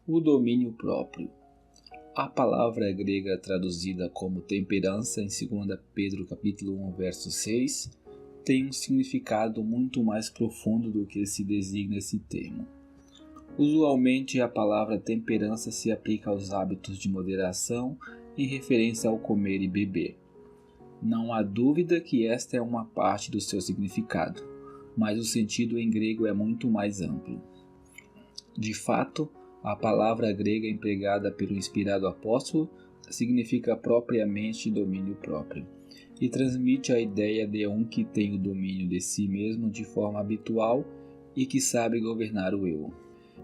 O domínio próprio. A palavra grega traduzida como temperança em 2 Pedro capítulo 1, verso 6, tem um significado muito mais profundo do que se designa esse termo. Usualmente a palavra temperança se aplica aos hábitos de moderação em referência ao comer e beber. Não há dúvida que esta é uma parte do seu significado, mas o sentido em grego é muito mais amplo. De fato, a palavra grega empregada pelo inspirado apóstolo significa propriamente domínio próprio e transmite a ideia de um que tem o domínio de si mesmo de forma habitual e que sabe governar o eu.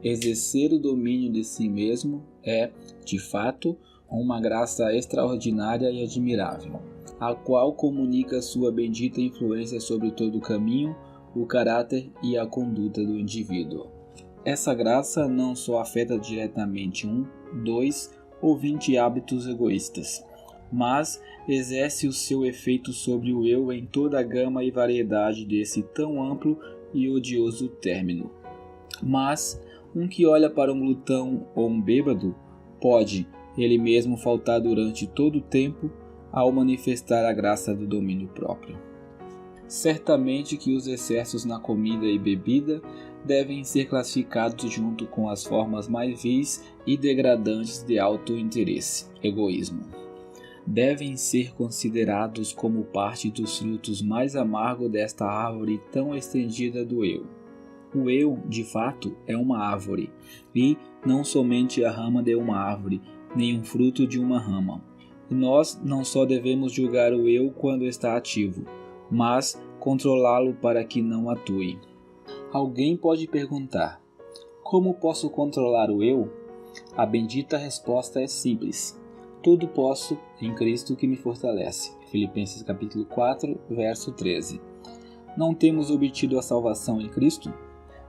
Exercer o domínio de si mesmo é, de fato, uma graça extraordinária e admirável, a qual comunica sua bendita influência sobre todo o caminho, o caráter e a conduta do indivíduo. Essa graça não só afeta diretamente 1, 2 ou 20 hábitos egoístas, mas exerce o seu efeito sobre o eu em toda a gama e variedade desse tão amplo e odioso término. Mas um que olha para um glutão ou um bêbado pode, ele mesmo, faltar durante todo o tempo ao manifestar a graça do domínio próprio. Certamente que os excessos na comida e bebida devem ser classificados junto com as formas mais vis e degradantes de auto-interesse, egoísmo. Devem ser considerados como parte dos frutos mais amargos desta árvore tão estendida do eu. O eu, de fato, é uma árvore, e não somente a rama de uma árvore, nem um fruto de uma rama. E nós não só devemos julgar o eu quando está ativo, mas controlá-lo para que não atue. Alguém pode perguntar: como posso controlar o eu? A bendita resposta é simples: tudo posso em Cristo que me fortalece. Filipenses capítulo 4, verso 13. Não temos obtido a salvação em Cristo?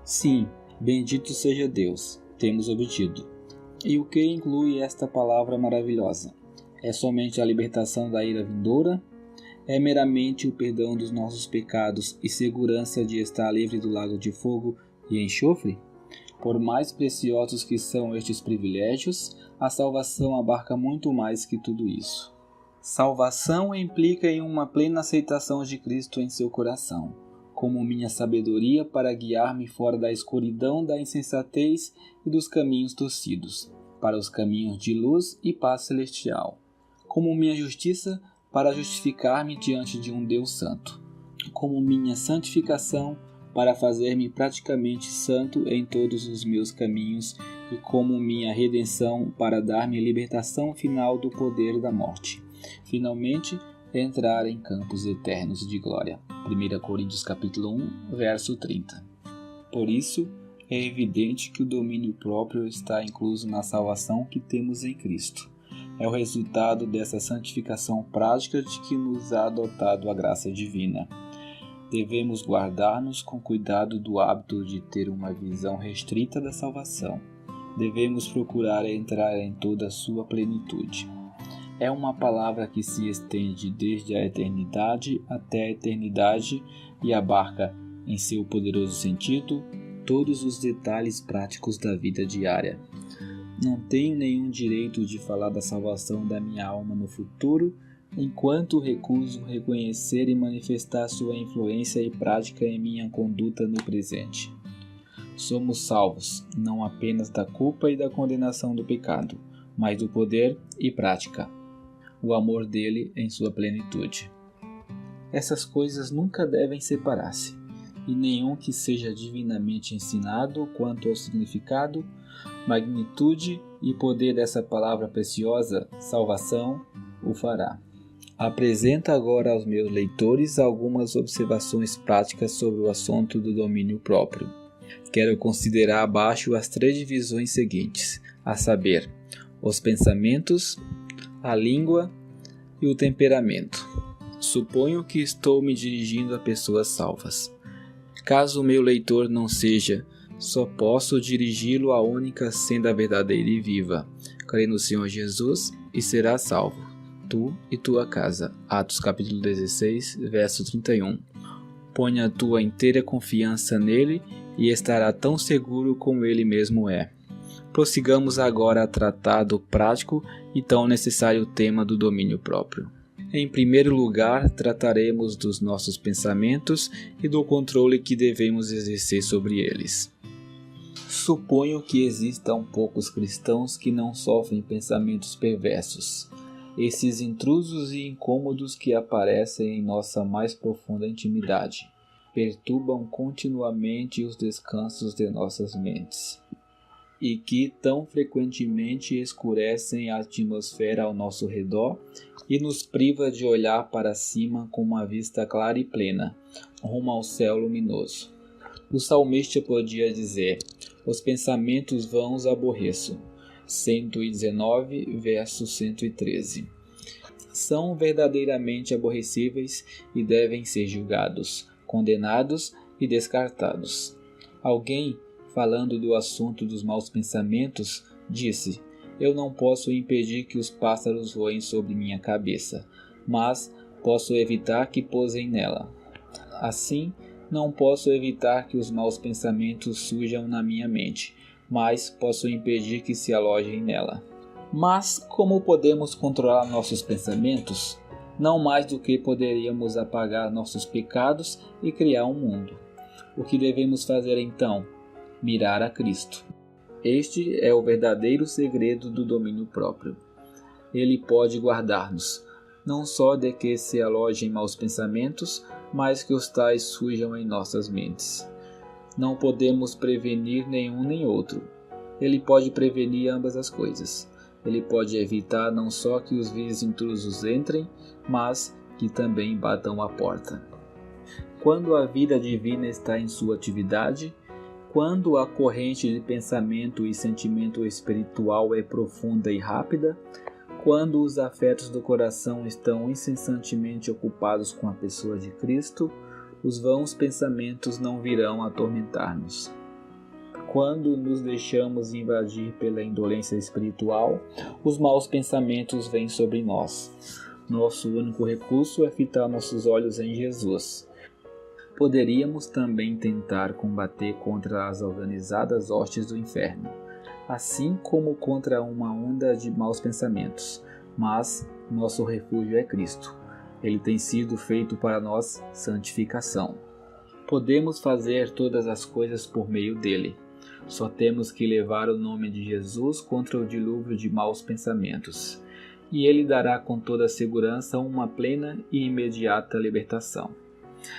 Sim, bendito seja Deus, temos obtido. E o que inclui esta palavra maravilhosa? É somente a libertação da ira vindoura? É meramente o perdão dos nossos pecados e segurança de estar livre do lago de fogo e enxofre? Por mais preciosos que são estes privilégios, a salvação abarca muito mais que tudo isso. Salvação implica em uma plena aceitação de Cristo em seu coração, como minha sabedoria para guiar-me fora da escuridão da insensatez e dos caminhos torcidos, para os caminhos de luz e paz celestial, como minha justiça para justificar-me diante de um Deus santo, como minha santificação para fazer-me praticamente santo em todos os meus caminhos e como minha redenção para dar-me a libertação final do poder da morte. Finalmente, entrar em campos eternos de glória. 1 Coríntios capítulo 1, verso 30. Por isso, é evidente que o domínio próprio está incluso na salvação que temos em Cristo. É o resultado dessa santificação prática de que nos há dotado a graça divina. Devemos guardar-nos com cuidado do hábito de ter uma visão restrita da salvação. Devemos procurar entrar em toda a sua plenitude. É uma palavra que se estende desde a eternidade até a eternidade e abarca, em seu poderoso sentido, todos os detalhes práticos da vida diária. Não tenho nenhum direito de falar da salvação da minha alma no futuro, enquanto recuso reconhecer e manifestar sua influência e prática em minha conduta no presente. Somos salvos, não apenas da culpa e da condenação do pecado, mas do poder e prática, o amor dele em sua plenitude. Essas coisas nunca devem separar-se, e nenhum que seja divinamente ensinado quanto ao significado, magnitude e poder dessa palavra preciosa, salvação, o fará. Apresento agora aos meus leitores algumas observações práticas sobre o assunto do domínio próprio. Quero considerar abaixo as 3 divisões seguintes, a saber, os pensamentos, a língua e o temperamento. Suponho que estou me dirigindo a pessoas salvas. Caso o meu leitor não seja, só posso dirigi-lo à única senda verdadeira e viva. Crê no Senhor Jesus e serás salvo, tu e tua casa. Atos capítulo 16, verso 31. Ponha a tua inteira confiança nele e estará tão seguro como ele mesmo é. Prossigamos agora a tratar do prático e tão necessário tema do domínio próprio. Em primeiro lugar, trataremos dos nossos pensamentos e do controle que devemos exercer sobre eles. Suponho que existam poucos cristãos que não sofrem pensamentos perversos. Esses intrusos e incômodos que aparecem em nossa mais profunda intimidade perturbam continuamente os descansos de nossas mentes e que tão frequentemente escurecem a atmosfera ao nosso redor e nos priva de olhar para cima com uma vista clara e plena, rumo ao céu luminoso. O salmista podia dizer: os pensamentos vãos aborreço. 119, verso 113. São verdadeiramente aborrecíveis e devem ser julgados, condenados e descartados. Alguém, falando do assunto dos maus pensamentos, disse: eu não posso impedir que os pássaros voem sobre minha cabeça, mas posso evitar que pousem nela. Assim, não posso evitar que os maus pensamentos surjam na minha mente, mas posso impedir que se alojem nela. Mas como podemos controlar nossos pensamentos? Não mais do que poderíamos apagar nossos pecados e criar um mundo. O que devemos fazer então? Mirar a Cristo. Este é o verdadeiro segredo do domínio próprio. Ele pode guardar-nos, não só de que se alojem maus pensamentos, mas que os tais surjam em nossas mentes. Não podemos prevenir nenhum nem outro. Ele pode prevenir ambas as coisas. Ele pode evitar não só que os vis intrusos entrem, mas que também batam a porta. Quando a vida divina está em sua atividade, quando a corrente de pensamento e sentimento espiritual é profunda e rápida, quando os afetos do coração estão incessantemente ocupados com a pessoa de Cristo, os vãos pensamentos não virão atormentar-nos. Quando nos deixamos invadir pela indolência espiritual, os maus pensamentos vêm sobre nós. Nosso único recurso é fitar nossos olhos em Jesus. Poderíamos também tentar combater contra as organizadas hostes do inferno, assim como contra uma onda de maus pensamentos, mas nosso refúgio é Cristo. Ele tem sido feito para nós santificação. Podemos fazer todas as coisas por meio dele. Só temos que levar o nome de Jesus contra o dilúvio de maus pensamentos, e ele dará com toda segurança uma plena e imediata libertação.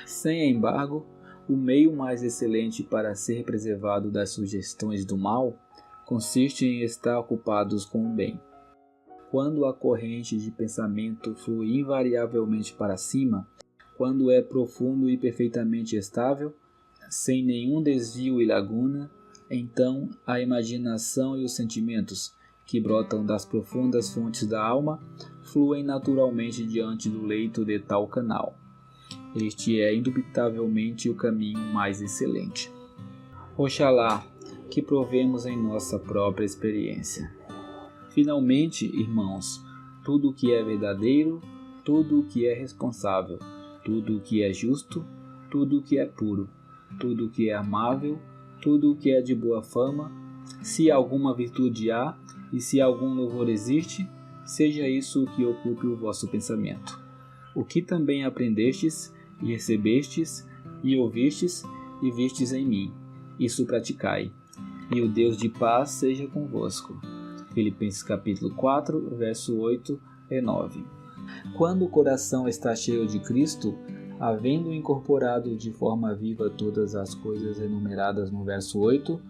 Sem embargo, o meio mais excelente para ser preservado das sugestões do mal consiste em estar ocupados com o bem. Quando a corrente de pensamento flui invariavelmente para cima, quando é profundo e perfeitamente estável, sem nenhum desvio e laguna, então a imaginação e os sentimentos, que brotam das profundas fontes da alma, fluem naturalmente diante do leito de tal canal. Este é indubitavelmente o caminho mais excelente. Oxalá que provemos em nossa própria experiência. Finalmente, irmãos, tudo o que é verdadeiro, tudo o que é responsável, tudo o que é justo, tudo o que é puro, tudo o que é amável, tudo o que é de boa fama, se alguma virtude há e se algum louvor existe, seja isso o que ocupe o vosso pensamento. O que também aprendestes, e recebestes, e ouvistes, e vistes em mim, isso praticai, e o Deus de paz seja convosco. Filipenses capítulo 4, verso 8 e 9. Quando o coração está cheio de Cristo, havendo incorporado de forma viva todas as coisas enumeradas no verso 8,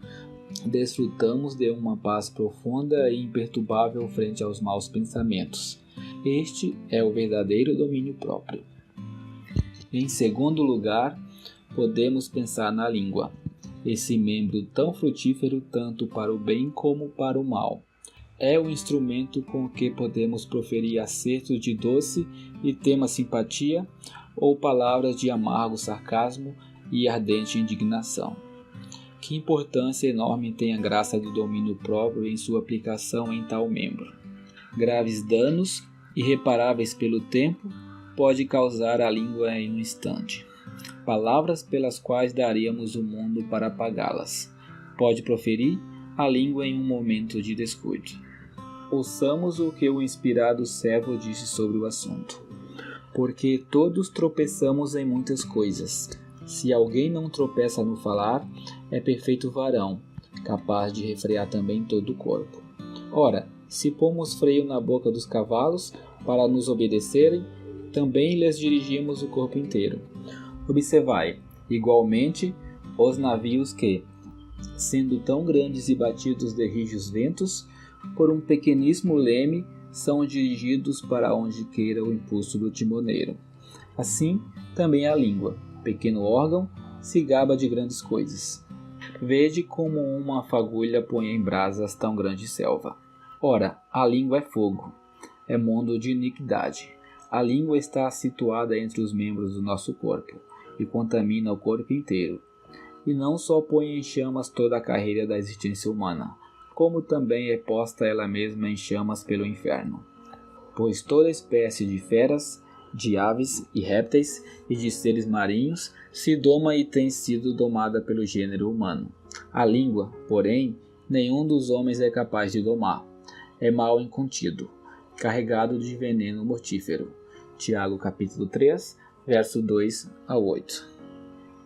desfrutamos de uma paz profunda e imperturbável frente aos maus pensamentos. Este é o verdadeiro domínio próprio. Em segundo lugar, podemos pensar na língua, esse membro tão frutífero tanto para o bem como para o mal. É o instrumento com que podemos proferir acertos de doce e tema simpatia ou palavras de amargo sarcasmo e ardente indignação. Que importância enorme tem a graça do domínio próprio em sua aplicação em tal membro. Graves danos, irreparáveis pelo tempo, pode causar a língua em um instante. Palavras pelas quais daríamos o mundo para apagá-las. Pode proferir, a língua em um momento de descuido. Ouçamos o que o inspirado servo disse sobre o assunto. Porque todos tropeçamos em muitas coisas. Se alguém não tropeça no falar, é perfeito varão, capaz de refrear também todo o corpo. Ora, se pomos freio na boca dos cavalos para nos obedecerem, também lhes dirigimos o corpo inteiro. Observai, igualmente, os navios que, sendo tão grandes e batidos de rijos ventos, por um pequeníssimo leme, são dirigidos para onde queira o impulso do timoneiro. Assim, também a língua, pequeno órgão, se gaba de grandes coisas. Vede como uma fagulha põe em brasas tão grande selva. Ora, a língua é fogo, é mundo de iniquidade. A língua está situada entre os membros do nosso corpo e contamina o corpo inteiro. E não só põe em chamas toda a carreira da existência humana, como também é posta ela mesma em chamas pelo inferno. Pois toda espécie de feras, de aves e répteis e de seres marinhos se doma e tem sido domada pelo gênero humano. A língua, porém, nenhum dos homens é capaz de domar. É mal incontido, carregado de veneno mortífero. Tiago capítulo 3, verso 2 a 8.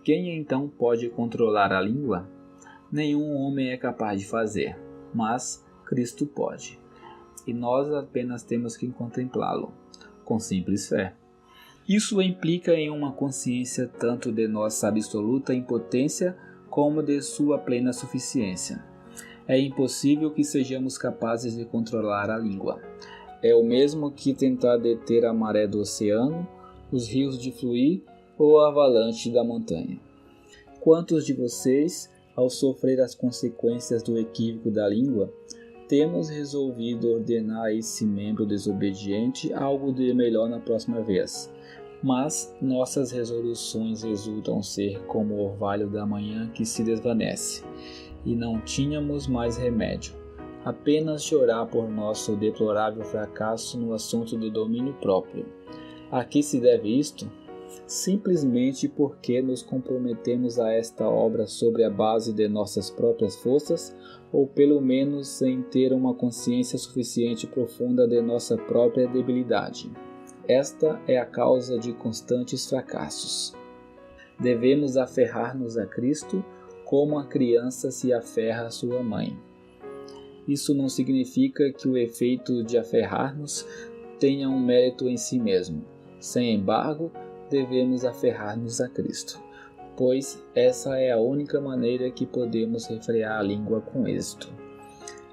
Quem então pode controlar a língua? Nenhum homem é capaz de fazer, mas Cristo pode. E nós apenas temos que contemplá-lo, com simples fé. Isso implica em uma consciência tanto de nossa absoluta impotência como de sua plena suficiência. É impossível que sejamos capazes de controlar a língua. É o mesmo que tentar deter a maré do oceano, os rios de fluir ou a avalanche da montanha. Quantos de vocês, ao sofrer as consequências do equívoco da língua, temos resolvido ordenar a esse membro desobediente algo de melhor na próxima vez? Mas nossas resoluções resultam ser como o orvalho da manhã que se desvanece, e não tínhamos mais remédio, apenas chorar por nosso deplorável fracasso no assunto do domínio próprio. A que se deve isto? Simplesmente porque nos comprometemos a esta obra sobre a base de nossas próprias forças, ou pelo menos sem ter uma consciência suficiente profunda de nossa própria debilidade. Esta é a causa de constantes fracassos. Devemos aferrar-nos a Cristo como a criança se aferra à sua mãe. Isso não significa que o efeito de aferrar-nos tenha um mérito em si mesmo. Sem embargo, devemos aferrar-nos a Cristo, pois essa é a única maneira que podemos refrear a língua com êxito.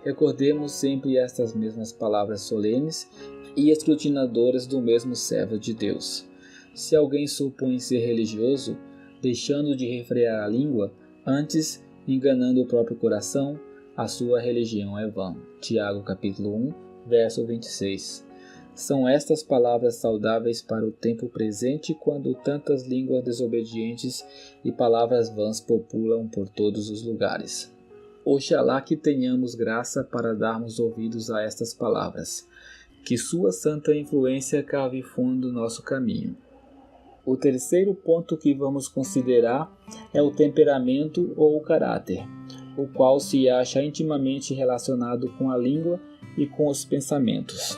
Recordemos sempre estas mesmas palavras solenes e escrutinadoras do mesmo servo de Deus. Se alguém supõe ser religioso, deixando de refrear a língua, antes enganando o próprio coração, a sua religião é vã. Tiago capítulo 1, verso 26. São estas palavras saudáveis para o tempo presente, quando tantas línguas desobedientes e palavras vãs populam por todos os lugares. Oxalá que tenhamos graça para darmos ouvidos a estas palavras, que sua santa influência cave fundo nosso caminho. O terceiro ponto que vamos considerar é o temperamento ou o caráter, o qual se acha intimamente relacionado com a língua e com os pensamentos.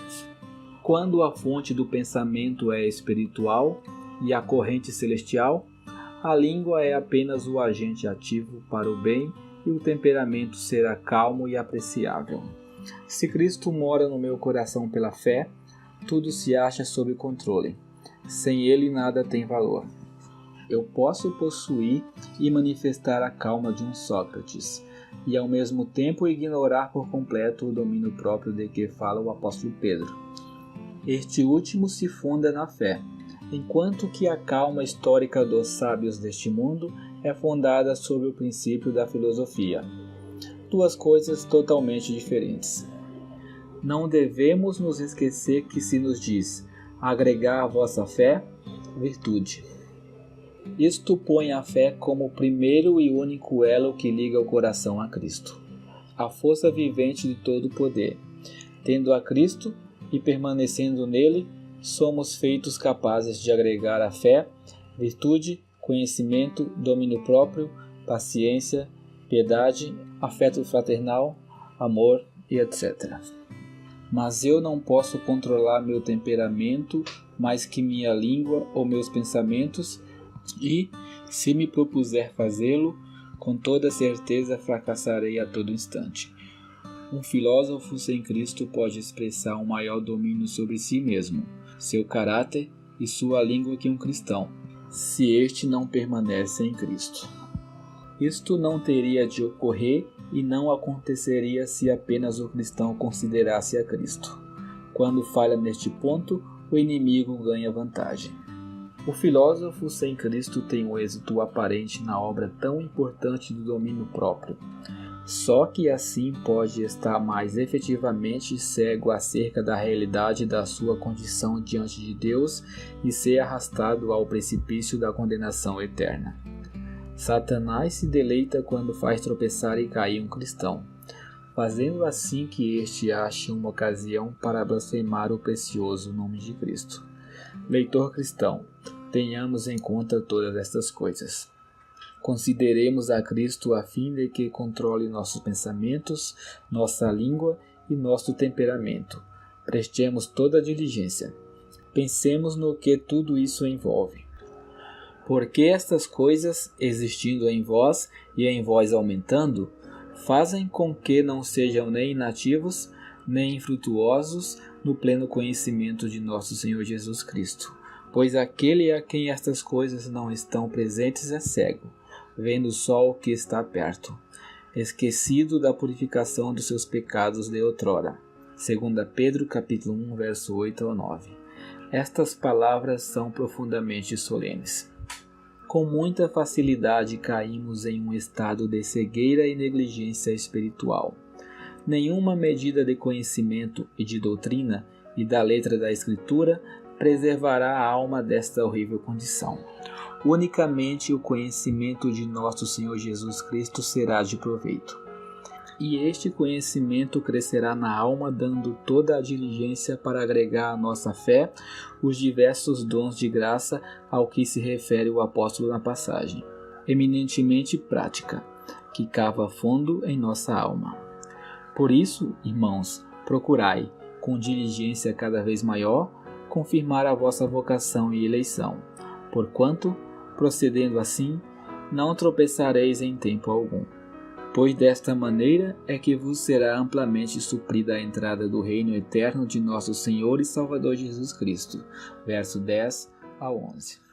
Quando a fonte do pensamento é espiritual e a corrente celestial, a língua é apenas o agente ativo para o bem e o temperamento será calmo e apreciável. Se Cristo mora no meu coração pela fé, tudo se acha sob controle. Sem Ele nada tem valor. Eu posso possuir e manifestar a calma de um Sócrates, e ao mesmo tempo ignorar por completo o domínio próprio de que fala o apóstolo Pedro. Este último se funda na fé, enquanto que a calma histórica dos sábios deste mundo é fundada sobre o princípio da filosofia. Duas coisas totalmente diferentes. Não devemos nos esquecer que se nos diz agregar à vossa fé virtude. Isto põe a fé como o primeiro e único elo que liga o coração a Cristo, a força vivente de todo o poder. Tendo a Cristo e permanecendo nele, somos feitos capazes de agregar à fé virtude, conhecimento, domínio próprio, paciência piedade, afeto fraternal, amor e etc. Mas eu não posso controlar meu temperamento mais que minha língua ou meus pensamentos e, se me propuser fazê-lo, com toda certeza fracassarei a todo instante. Um filósofo sem Cristo pode expressar um maior domínio sobre si mesmo, seu caráter e sua língua que um cristão, se este não permanece em Cristo. Isto não teria de ocorrer e não aconteceria se apenas o cristão considerasse a Cristo. Quando falha neste ponto, o inimigo ganha vantagem. O filósofo sem Cristo tem um êxito aparente na obra tão importante do domínio próprio. Só que assim pode estar mais efetivamente cego acerca da realidade da sua condição diante de Deus e ser arrastado ao precipício da condenação eterna. Satanás se deleita quando faz tropeçar e cair um cristão, fazendo assim que este ache uma ocasião para blasfemar o precioso nome de Cristo. Leitor cristão, tenhamos em conta todas estas coisas. Consideremos a Cristo a fim de que controle nossos pensamentos, nossa língua e nosso temperamento. Prestemos toda a diligência. Pensemos no que tudo isso envolve. Porque estas coisas, existindo em vós e em vós aumentando, fazem com que não sejam nem inativos, nem infrutuosos no pleno conhecimento de nosso Senhor Jesus Cristo. Pois aquele a quem estas coisas não estão presentes é cego, vendo só o que está perto, esquecido da purificação dos seus pecados de outrora. 2 Pedro capítulo 1, verso 8 ao 9. Estas palavras são profundamente solenes. Com muita facilidade caímos em um estado de cegueira e negligência espiritual. Nenhuma medida de conhecimento e de doutrina e da letra da Escritura preservará a alma desta horrível condição. Unicamente o conhecimento de nosso Senhor Jesus Cristo será de proveito. E este conhecimento crescerá na alma, dando toda a diligência para agregar à nossa fé os diversos dons de graça ao que se refere o apóstolo na passagem, eminentemente prática, que cava fundo em nossa alma. Por isso, irmãos, procurai, com diligência cada vez maior, confirmar a vossa vocação e eleição, porquanto, procedendo assim, não tropeçareis em tempo algum. Pois desta maneira é que vos será amplamente suprida a entrada do reino eterno de nosso Senhor e Salvador Jesus Cristo. Verso 10 ao 11.